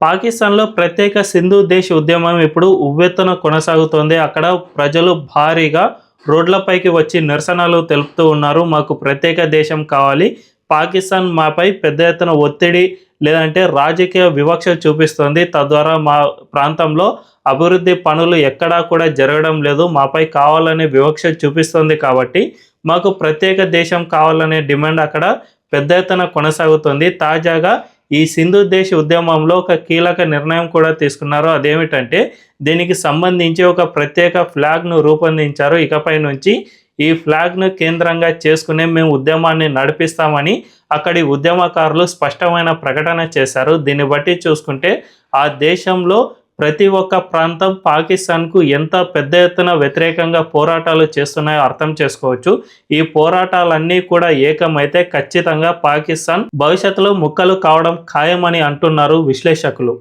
పాకిస్తాన్‌లో ప్రత్యేక సింధు దేశ్ ఉద్యమం ఇప్పుడు ఉవ్వెత్తున కొనసాగుతోంది. అక్కడ ప్రజలు భారీగా రోడ్లపైకి వచ్చి నిరసనలు తెలుపుతూ ఉన్నారు. మాకు ప్రత్యేక దేశం కావాలి. పాకిస్తాన్ మాపై పెద్ద ఎత్తున ఒత్తిడి లేదంటే రాజకీయ వివక్ష చూపిస్తోంది. తద్వారా మా ప్రాంతంలో అభివృద్ధి పనులు ఎక్కడా కూడా జరగడం లేదు. మాపై కావాలనే వివక్ష చూపిస్తోంది కాబట్టి మాకు ప్రత్యేక దేశం కావాలనే డిమాండ్ అక్కడ పెద్ద ఎత్తున కొనసాగుతుంది. తాజాగా ఈ సింధు దేశ్ ఉద్యమంలో ఒక కీలక నిర్ణయం కూడా తీసుకున్నారు. అదేమిటంటే దీనికి సంబంధించి ఒక ప్రత్యేక ఫ్లాగ్‌ను రూపొందించారు. ఇకపై నుంచి ఈ ఫ్లాగ్‌ను కేంద్రంగా చేసుకునే మేము ఉద్యమాన్ని నడిపిస్తామని అక్కడి ఉద్యమకారులు స్పష్టమైన ప్రకటన చేశారు. దీన్ని బట్టి చూసుకుంటే ఆ దేశంలో ప్రతి ఒక్క ప్రాంతం పాకిస్తాన్‌కు ఎంత పెద్ద ఎత్తున వ్యతిరేకంగా పోరాటాలు చేస్తున్నాయో అర్థం చేసుకోవచ్చు. ఈ పోరాటాలన్నీ కూడా ఏకమైతే ఖచ్చితంగా పాకిస్తాన్ భవిష్యత్తులో ముక్కలు కావడం ఖాయమని అంటున్నారు విశ్లేషకులు.